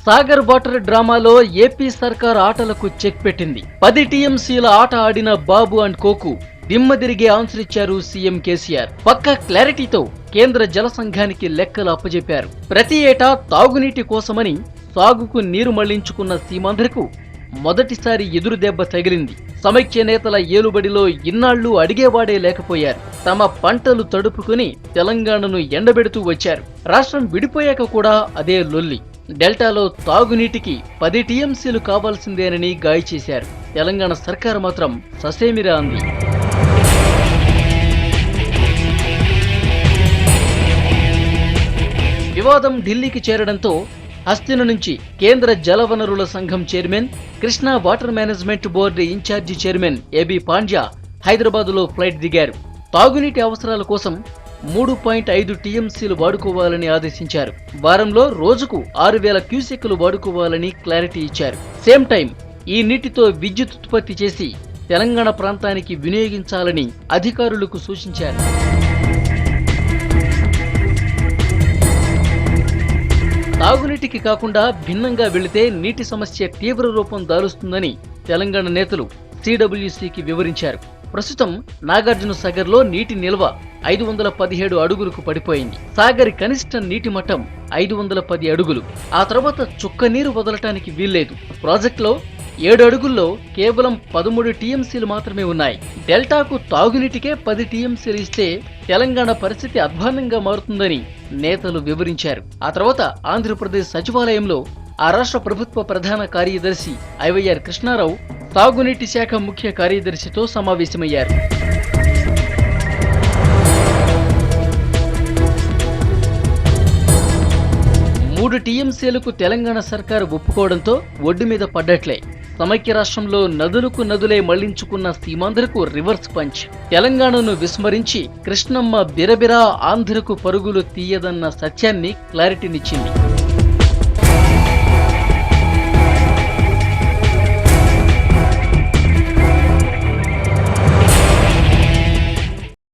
Sagar water డ్రామాలో AP సర్కార్ ఆటలకు చెక్ పెట్టింది. 10 టీఎంసీల ఆట ఆడిన బాబు అండ్ కోకు దిమ్మదిరిగే ఆన్సర్ ఇచ్చారు సీఎం కేసీఆర్. పక్కా క్లారిటీతో కేంద్ర జల సంఘానికి లెక్కలు అప్పజెప్పారు. ప్రతి ఏటా తాగునీటి కోసమని సాగుకు నీరు మళ్లించుకున్న సీమాంధ్రకు మొదటిసారి ఎదురు దెబ్బ తగిలింది. సమైక్య నేతల ఏలుబడిలో ఇన్నాళ్లు అడిగేవాడే లేకపోయారు. తమ పంటలు తడుపుకుని తెలంగాణను ఎండబెడుతూ వచ్చారు. రాష్ట్రం విడిపోయాక కూడా అదే లొల్లి. డెల్టాలో తాగునీటికి 10 టీఎంసీలు కావాల్సిందేనని గాయి చేశారు. తెలంగాణ సర్కారు మాత్రం ససేమిరా అంది. వివాదం ఢిల్లీకి చేరడంతో హస్తిన నుంచి కేంద్ర జలవనరుల సంఘం chairman, Krishna water management board in charge chairman AB Pandya హైదరాబాదులో ఫ్లైట్ దిగారు. తాగునీటి అవసరాల కోసం 3.5 టీఎంసీలు వాడుకోవాలని ఆదేశించారు. వారంలో రోజుకు 6,000 క్యూసెక్కులు వాడుకోవాలని క్లారిటీ ఇచ్చారు. సేమ్ టైం ఈ నీటితో విద్యుత్ ఉత్పత్తి చేసి తెలంగాణ ప్రాంతానికి వినియోగించాలని అధికారులకు సూచించారు. తాగునీటికి కాకుండా భిన్నంగా వెళితే నీటి సమస్య తీవ్ర రూపం దాలుస్తుందని తెలంగాణ నేతలు సిడబ్ల్యూసీకి వివరించారు. ప్రస్తుతం నాగార్జున సాగర్ లో నీటి నిల్వ 517 అడుగులకు పడిపోయింది. సాగర్ కనిష్ట నీటి మట్టం 510 అడుగులు. ఆ తర్వాత చుక్క నీరు వదలటానికి వీల్లేదు. ప్రాజెక్టులో 7 అడుగుల్లో కేవలం 13 టీఎంసీలు మాత్రమే ఉన్నాయి. డెల్టాకు తాగునీటికే 10 టీఎంసీలు ఇస్తే తెలంగాణ పరిస్థితి అధ్వాన్నంగా మారుతుందని నేతలు వివరించారు. ఆ తర్వాత ఆంధ్రప్రదేశ్ సచివాలయంలో ఆ రాష్ట్ర ప్రభుత్వ ప్రధాన కార్యదర్శి ఐవైఆర్ కృష్ణారావు తాగునీటి శాఖ ముఖ్య కార్యదర్శితో సమావేశమయ్యారు. మూడు టీఎంసీలకు తెలంగాణ సర్కారు ఒప్పుకోవడంతో ఒడ్డు మీద పడ్డట్లే. సమైక్య రాష్ట్రంలో నదులకు నదులే మళ్లించుకున్న సీమాంధ్రకు రివర్స్ పంచ్. తెలంగాణను విస్మరించి కృష్ణమ్మ బిరబిరా ఆంధ్రకు పరుగులు తీయదన్న సత్యాన్ని క్లారిటీనిచ్చింది.